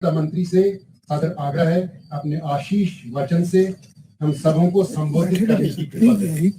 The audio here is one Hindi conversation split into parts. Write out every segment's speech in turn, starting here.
मंत्री से सादर आग्रह है, अपने आशीष वचन से हम सबों को संबोधित करने की कृपा करें।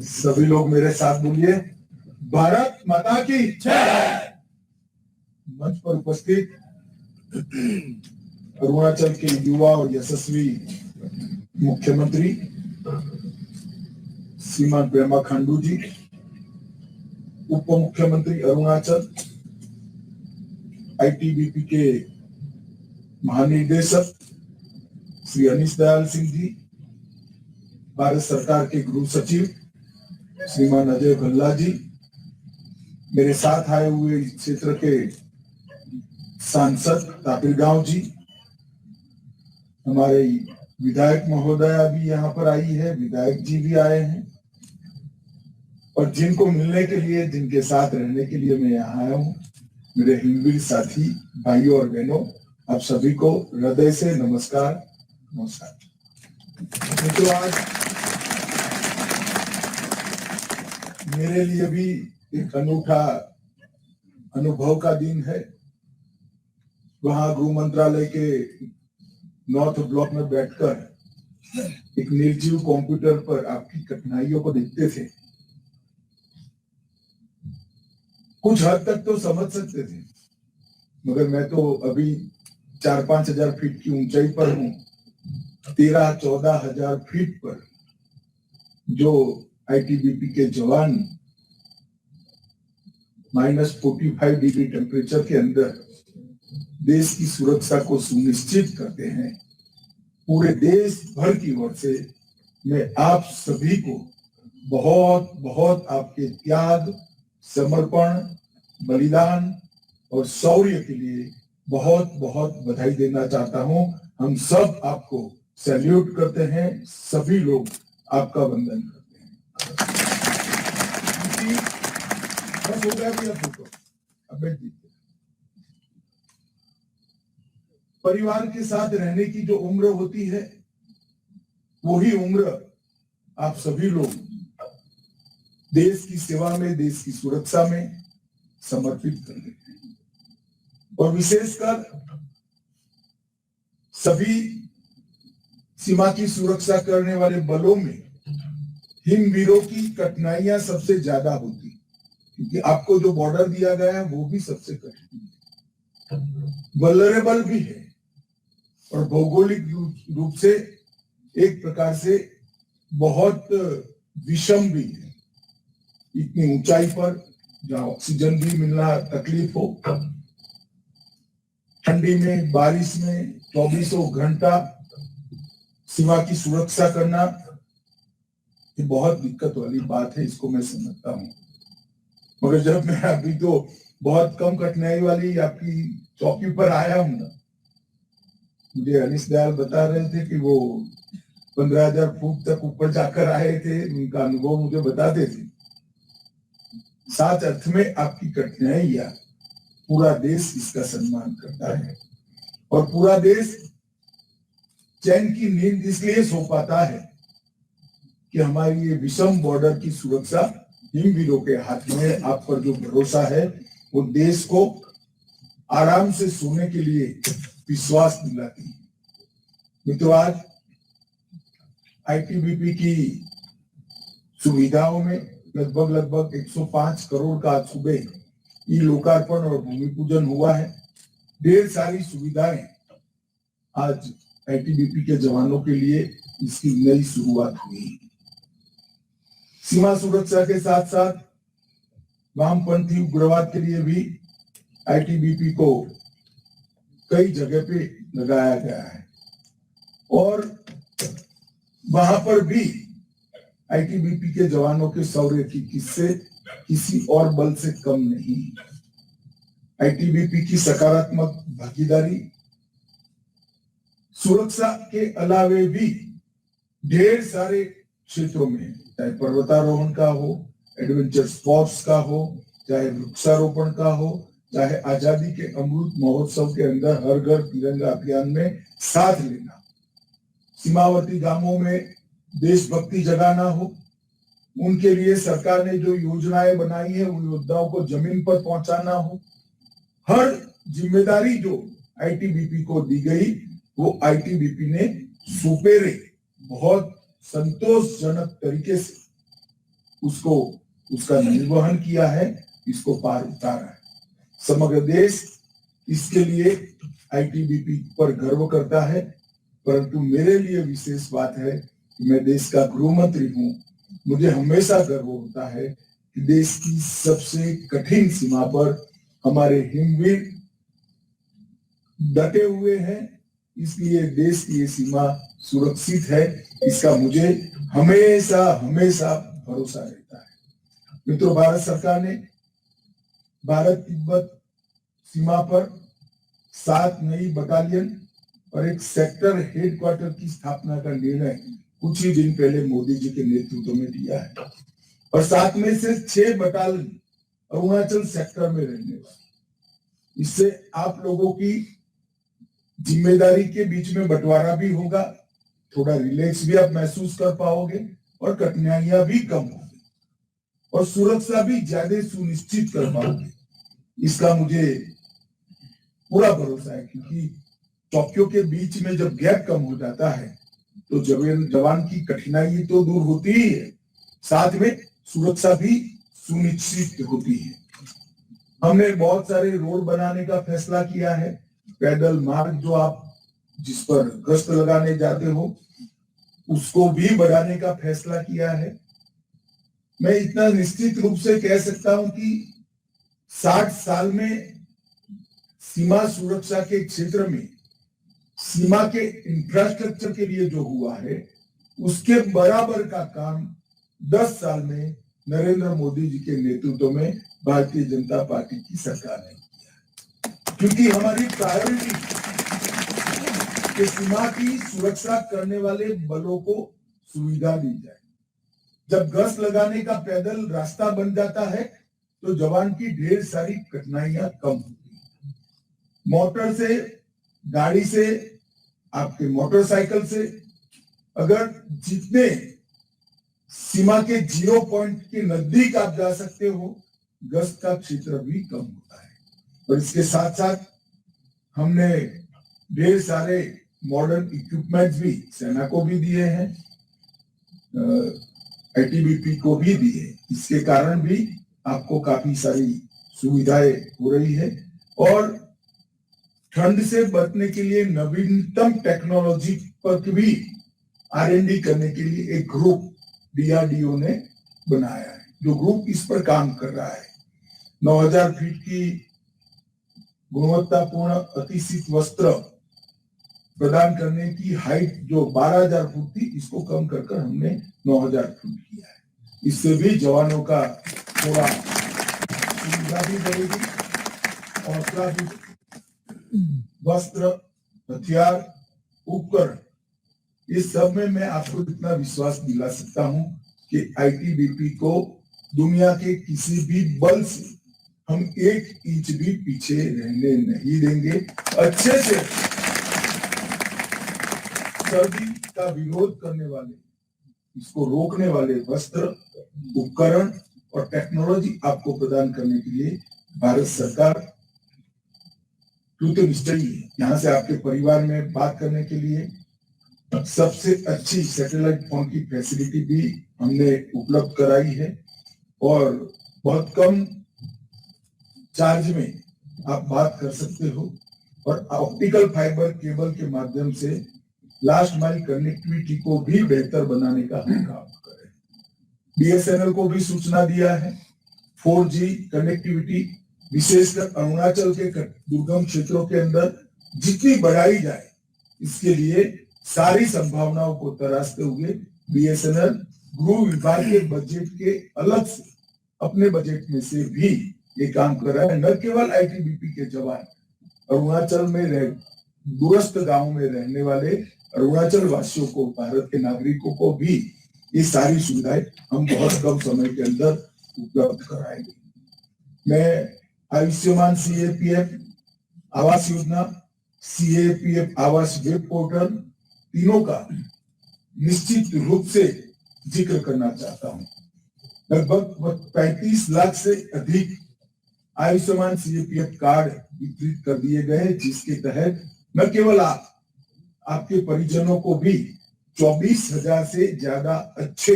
सभी लोग मेरे साथ बोलिए, भारत माता की जय। मंच पर उपस्थित अरुणाचल के युवा और यशस्वी मुख्यमंत्री श्रीमान पेमा खांडू जी, उप मुख्यमंत्री अरुणाचल, आईटीबीपी के महानिदेशक श्री अनीश दयाल सिंह जी, भारत सरकार के गृह सचिव श्रीमान अजय भल्ला जी, मेरे साथ आए हुए इस क्षेत्र के सांसद तापिर गांव जी, हमारे विधायक महोदया भी यहाँ पर आई है, विधायक जी भी आए हैं, और जिनको मिलने के लिए, जिनके साथ रहने के लिए मैं यहाँ आया हूँ, मेरे हिंदवी साथी भाइयों और बहनों, आप सभी को हृदय से नमस्कार। नमस्कार। तो आज मेरे लिए भी एक अनूठा अनुभव का दिन है। वहां गृह मंत्रालय के नॉर्थ ब्लॉक में बैठकर एक निर्जीव कंप्यूटर पर आपकी कठिनाइयों को देखते थे। कुछ हद तक तो समझ सकते थे, मगर मैं तो अभी 4-5 हजार फीट की ऊंचाई पर हूं। 13-14 हजार फीट पर जो आईटीबीपी के जवान -45 डिग्री टेम्परेचर के अंदर देश की सुरक्षा को सुनिश्चित करते हैं, पूरे देश भर की ओर से मैं आप सभी को बहुत बहुत आपके त्याग, समर्पण, बलिदान और शौर्य के लिए बहुत बहुत बधाई देना चाहता हूं। हम सब आपको सैल्यूट करते हैं, सभी लोग आपका वंदन करते हैं। बस हो गया भी अब परिवार के साथ रहने की जो उम्र होती है, वही उम्र आप सभी लोग देश की सेवा में, देश की सुरक्षा में समर्पित कर देते हैं। और विशेषकर सभी सीमा की सुरक्षा करने वाले बलों में हिमवीरों की कठिनाइयां सबसे ज्यादा होती, क्योंकि आपको जो बॉर्डर दिया गया है वो भी सबसे कठिन है, वल्नरेबल भी है, और भौगोलिक रूप से एक प्रकार से बहुत विषम भी है। इतनी ऊंचाई पर जहां ऑक्सीजन भी मिलना तकलीफ हो, ठंडी में, बारिश में 24 घंटा सीमा की सुरक्षा करना, ये बहुत दिक्कत वाली बात है, इसको मैं समझता हूँ। मगर जब मैं अभी तो बहुत कम कठिनाई वाली आपकी चौकी पर आया हूं ना, मुझे अनीश दयाल बता रहे थे कि वो 15,000 फुट तक ऊपर जाकर आए थे, उनका अनुभव मुझे बताते थे। साथ अर्थ में आपकी कठिनाइयां, पूरा देश इसका सम्मान करता है, और पूरा देश चैन की नींद इसलिए सो पाता है कि हमारी ये विषम बॉर्डर की सुरक्षा हिमवीरों के हाथ में, आप पर जो भरोसा है वो देश को आराम से सोने के लिए विश्वास दिलाती है। मित्रों, आज आईटीबीपी की सुविधाओं में लगभग 105 करोड़ का सुबह ई लोकार्पण और भूमि पूजन हुआ है। ढेर सारी सुविधाएं आज आईटीबीपी के जवानों के लिए इसकी नई शुरुआत हुई। सीमा सुरक्षा के साथ साथ वामपंथी उग्रवाद के लिए भी आईटीबीपी को कई जगह पे लगाया गया है, और वहां पर भी आईटीबीपी के जवानों के शौर्य की किस्से किसी और बल से कम नहीं। आईटीबीपी की सकारात्मक भागीदारी सुरक्षा के अलावे भी ढेर सारे क्षेत्रों में, चाहे पर्वतारोहण का हो, एडवेंचर स्पोर्ट्स का हो, चाहे वृक्षारोपण का हो, चाहे आजादी के अमृत महोत्सव के अंदर हर घर तिरंगा अभियान में साथ लेना, सीमावर्ती गांवों में देशभक्ति जगाना हो, उनके लिए सरकार ने जो योजनाएं बनाई है उन योजनाओं को जमीन पर पहुंचाना हो, हर जिम्मेदारी जो आईटीबीपी को दी गई वो आईटीबीपी ने सुपेरे बहुत संतोषजनक तरीके से उसका निर्वहन किया है, इसको पार उतारा है। समग्र देश इसके लिए आईटीबीपी पर गर्व करता है, परंतु मेरे लिए विशेष बात है कि मैं देश का गृह मंत्री हूं। मुझे हमेशा गर्व होता है कि देश की सबसे कठिन सीमा पर हमारे हिमवीर डटे हुए हैं, इसलिए देश की ये सीमा सुरक्षित है, इसका मुझे हमेशा हमेशा भरोसा रहता है। मित्रों, भारत सरकार ने भारत तिब्बत सीमा पर 7 नई बटालियन और एक सेक्टर हेडक्वार्टर की स्थापना का निर्णय कुछ ही दिन पहले मोदी जी के नेतृत्व में लिया है और 7 में से 6 बटालियन अरुणाचल सेक्टर में रहने वाली। इससे आप लोगों की जिम्मेदारी के बीच में बंटवारा भी होगा, थोड़ा रिलैक्स भी आप महसूस कर पाओगे और कठिनाइयां भी कम होगी और सुरक्षा भी ज्यादा सुनिश्चित कर पाओगे, इसका मुझे पूरा भरोसा है। क्योंकि चौकियों के बीच में जब गैप कम हो जाता है तो जवान की कठिनाई तो दूर होती ही है, साथ में सुरक्षा भी सुनिश्चित होती है। हमने बहुत सारे रोड बनाने का फैसला किया है, पैदल मार्ग जो आप जिस पर गश्त लगाने जाते हो उसको भी बढ़ाने का फैसला किया है। मैं इतना निश्चित रूप से कह सकता हूं कि 60 साल में सीमा सुरक्षा के क्षेत्र में सीमा के इंफ्रास्ट्रक्चर के लिए जो हुआ है उसके बराबर का काम 10 साल में नरेंद्र मोदी जी के नेतृत्व में भारतीय जनता पार्टी की सरकार ने किया, क्योंकि हमारी प्रायोरिटी कि सीमा की सुरक्षा करने वाले बलों को सुविधा दी जाए। जब गश्त लगाने का पैदल रास्ता बन जाता है तो जवान की ढेर सारी कठिनाइयां कम होती हैं। मोटर से, गाड़ी से, आपके मोटरसाइकिल से अगर जितने सीमा के 0 पॉइंट के नजदीक आप जा सकते हो, गश्त का क्षेत्र भी कम होता है। और इसके साथ साथ हमने ढेर सारे मॉडर्न इक्विपमेंट्स भी सेना को भी दिए हैं, आईटीबीपी को भी दिए। इसके कारण भी आपको काफी सारी सुविधाएं हो रही है और ठंड से बचने के लिए नवीनतम टेक्नोलॉजी पर भी R&D करने के लिए एक ग्रुप डीआरडीओ ने बनाया है, जो ग्रुप इस पर काम कर रहा है। 9000 फीट की गुणवत्तापूर्ण अतिशीत वस्त्र प्रदान करने की हाइट जो 12000 फुट थी, इसको कम कर हमने 9000 फुट किया है। इससे भी जवानों का थोड़ा सुविधा भी बढ़ेगी, हौसला भी। वस्त्र, हथियार, उपकरण, इस सब में मैं आपको इतना विश्वास दिला सकता हूं कि आईटीबीपी को दुनिया के किसी भी बल से हम 1 इंच भी पीछे रहने नहीं देंगे। अच्छे से सर्दी का विरोध करने वाले, इसको रोकने वाले वस्त्र, उपकरण और टेक्नोलॉजी आपको प्रदान करने के लिए भारत सरकार निश्चयी है। यहाँ से आपके परिवार में बात करने के लिए सबसे अच्छी सैटेलाइट फोन की फैसिलिटी भी हमने उपलब्ध कराई है और बहुत कम चार्ज में आप बात कर सकते हो और ऑप्टिकल फाइबर केबल के माध्यम से लास्ट माइल कनेक्टिविटी को भी बेहतर बनाने का हम काम कर रहे हैं। बीएसएनएल को भी सूचना दिया है 4G कनेक्टिविटी विशेषकर अरुणाचल के दुर्गम क्षेत्रों के अंदर जितनी बढ़ाई जाए, इसके लिए सारी संभावनाओं को तराशते हुए बीएसएनएल गृह विभाग के बजट के अलग से अपने बजट में से भी ये काम कर रहा है। न केवल आईटीबीपी के जवान, अरुणाचल में दूरस्थ गांव में रहने वाले अरुणाचल वासियों को, भारत के नागरिकों को भी ये सारी सुविधाएं हम बहुत कम समय के अंदर उपलब्ध कराएंगे। मैं आयुष्मान सीएपीएफ आवास योजना, सीएपीएफ आवास वेब पोर्टल, तीनों का निश्चित रूप से जिक्र करना चाहता हूं। लगभग 35 लाख से अधिक आयुष्मान सीएपीएफ कार्ड वितरित कर दिए गए, जिसके तहत न केवल आपके परिजनों को भी 24,000 से ज्यादा अच्छे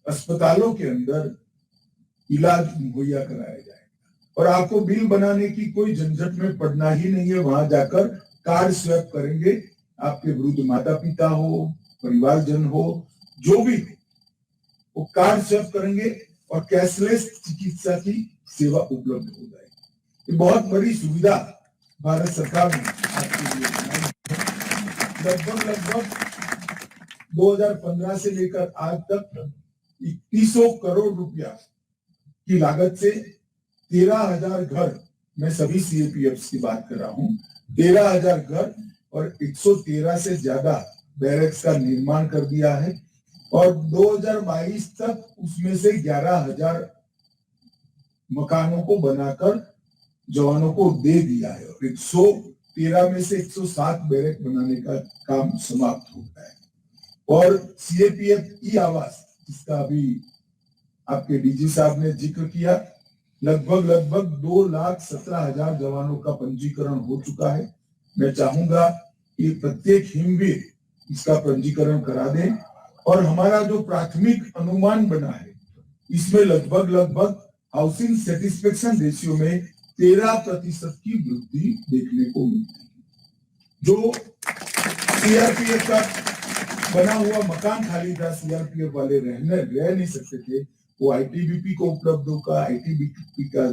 अस्पतालों के अंदर इलाज मुहैया कराया जाएगा और आपको बिल बनाने की कोई झंझट में पड़ना ही नहीं है। वहां जाकर कार्ड स्वैप करेंगे, आपके वृद्ध माता पिता हो, परिवारजन हो, जो भी वो कार्ड स्वैप करेंगे और कैशलेस चिकित्सा की सेवा उपलब्ध हो जाएगी। ये बहुत बड़ी सुविधा भारत सरकार ने आपके लिए बनाई है। लगभग 2015 से लेकर आज तक 2100 करोड़ रुपया की लागत से 13,000 घर, मैं सभी सीएपीएफ की बात कर रहा हूं, 13,000 घर और 113 से ज्यादा बैरक्स का निर्माण कर दिया है और 2022 तक उसमें से 11,000 मकानों को बनाकर जवानों को दे दिया है और 113 में से 107 बैरक बनाने का काम समाप्त हो गया है। और सीएपीएफ ई आवास, जिसका अभी आपके डीजी साहब ने जिक्र किया, लगभग 2,17,000 जवानों का पंजीकरण हो चुका है। मैं चाहूंगा कि प्रत्येक हिमवीर इसका पंजीकरण करा दें और हमारा जो प्राथमिक अनुमान बना है, इसमें लगभग हाउसिंग सेटिस्फेक्शन रेशियो में 13% की वृद्धि देखने को मिलती है। जो सीआरपीएफ का बना हुआ मकान खाली था, सीआरपीएफ वाले रह नहीं सकते थे, वो आईटीबीपी को उपलब्ध होगा। आईटीबीपी का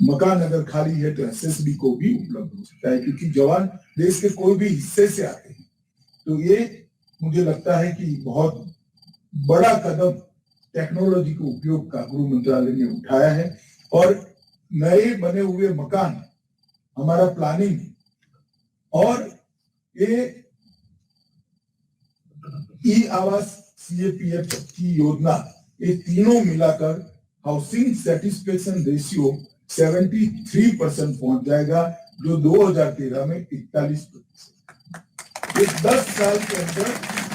मकान अगर खाली है तो एसएसबी को भी उपलब्ध हो सकता है, क्योंकि जवान देश के कोई भी हिस्से से आते हैं। तो ये मुझे लगता है कि बहुत बड़ा कदम टेक्नोलॉजी के उपयोग का गृह मंत्रालय ने उठाया है और नए बने हुए मकान, हमारा प्लानिंग और ये ई आवास सीएपीएफ की योजना, ये तीनों मिलाकर हाउसिंग सेटिस्फेक्शन रेशियो 73% पहुंच जाएगा, जो 2013 में 41%। ये 10 साल के अंदर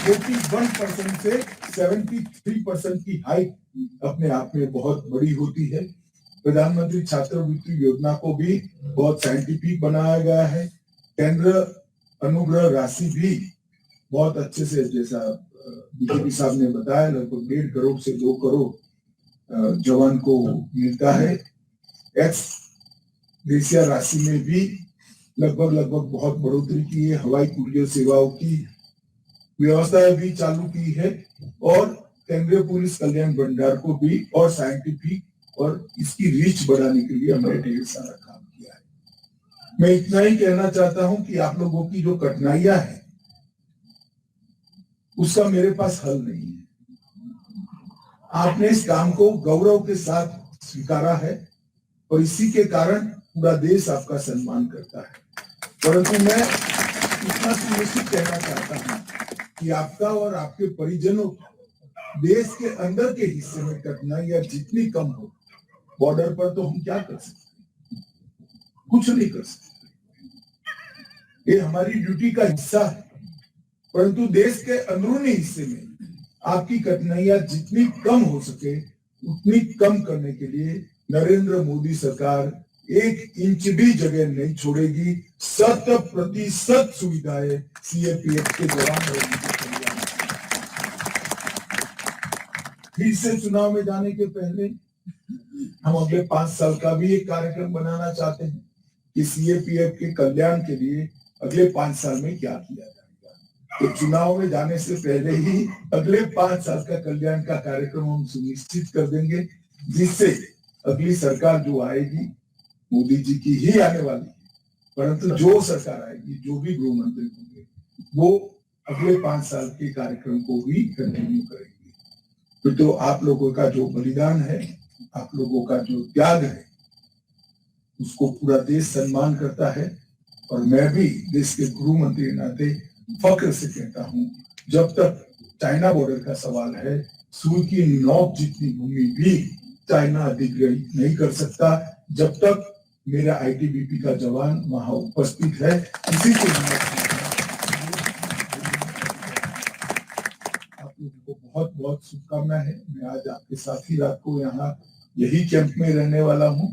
41% से 73% की हाइक अपने आप में बहुत बड़ी होती है। प्रधानमंत्री छात्रवृत्ति योजना को भी बहुत साइंटिफिक बनाया गया है। केंद्र अनुग्रह राशि भी बहुत अच्छे से, जैसा बीजेपी साहब ने बताया, लगभग 1.5 करोड़ से 2 करोड़ जवान को मिलता है। एक्स ग्रेशिया राशि में भी लगभग बहुत बढ़ोतरी की है। हवाई कुरियर सेवाओं की व्यवस्था भी चालू की है और केंद्रीय पुलिस कल्याण भंडार को भी और साइंटिफिक और इसकी रीच बढ़ाने के लिए हमने ढेर सारा काम किया है। मैं इतना ही कहना चाहता हूं कि आप लोगों की जो कठिनाइयां हैं उसका मेरे पास हल नहीं है। आपने इस काम को गौरव के साथ स्वीकारा है और इसी के कारण पूरा देश आपका सम्मान करता है। परंतु मैं इतना सुनिश्चित कहना चाहता हूं कि आपका और आपके परिजनों देश के अंदर के हिस्से में कठिनाइयां जितनी कम हो, बॉर्डर पर तो हम क्या कर सकते हैं? कुछ नहीं कर सकते। ये हमारी ड्यूटी का हिस्सा है। परंतु देश के अंदरूनी हिस्से में आपकी कठिनाइयां जितनी कम हो सके उतनी कम करने के लिए नरेंद्र मोदी सरकार 1 इंच भी जगह नहीं छोड़ेगी। 100% सुविधाएं सीएपीएफ के जवान फिर से चुनाव में जाने के पहले हम अगले 5 साल का भी एक कार्यक्रम बनाना चाहते हैं कि सीएपीएफ के कल्याण के लिए अगले 5 साल में क्या किया जाएगा। तो चुनाव में जाने से पहले ही अगले 5 साल का कल्याण का कार्यक्रम हम सुनिश्चित कर देंगे, जिससे अगली सरकार जो आएगी मोदी जी की ही आने वाली है, परंतु जो सरकार आएगी, जो भी गृह मंत्री होंगे, वो अगले 5 साल के कार्यक्रम को भी कंटिन्यू करेंगे। तो आप लोगों का जो बलिदान है, आप लोगों का जो त्याग है, उसको पूरा देश सम्मान करता है। और मैं भी देश के गृह मंत्री नाते फक्र से कहता हूं, जब तक चाइना बॉर्डर का सवाल है, सूर्य की नोक जितनी भूमि भी चाइना अधिग्रहित नहीं कर सकता जब तक मेरा आईटीबीपी का जवान वहां उपस्थित है। इसी के लिए आप लोगों को बहुत बहुत शुभकामनाएं हैं। मैं आज आपके साथ ही रात को यहाँ यही कैंप में रहने वाला हूँ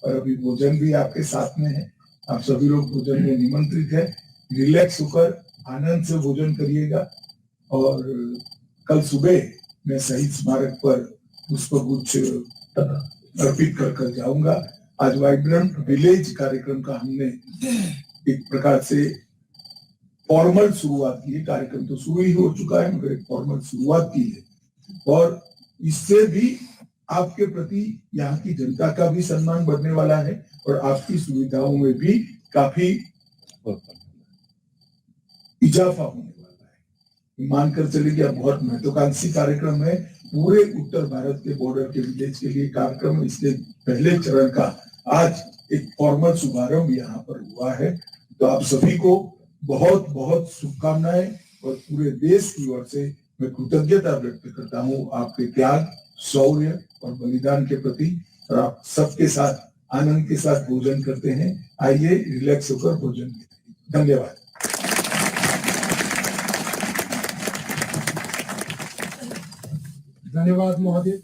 और अभी भोजन भी आपके साथ में है। आप सभी लोग भोजन में निमंत्रित है। रिलैक्स होकर आनंद से भोजन करिएगा और कल सुबह मैं शहीद स्मारक पर पुष्पगुच्छ अर्पित कर जाऊंगा। आज वाइब्रेंट विलेज कार्यक्रम का हमने एक प्रकार से फॉर्मल शुरुआत की है। कार्यक्रम तो शुरू ही हो चुका है मगर एक फॉर्मल शुरुआत की है और इससे भी आपके प्रति यहाँ की जनता का भी सम्मान बढ़ने वाला है और आपकी सुविधाओं में भी काफी इजाफा होने वाला है। मानकर चलिए कि अब बहुत महत्वाकांक्षी कार्यक्रम है। पूरे उत्तर भारत के बॉर्डर के विलेज के लिए कार्यक्रम, इसके पहले चरण का आज एक फॉर्मल शुभारंभ यहाँ पर हुआ है। तो आप सभी को बहुत बहुत शुभकामनाएं और पूरे देश की ओर से मैं कृतज्ञता व्यक्त करता हूँ आपके त्याग, शौर्य और बलिदान के प्रति। और आप सबके साथ आनंद के साथ भोजन करते हैं। आइए रिलैक्स होकर भोजन करें। धन्यवाद। धन्यवाद महोदय।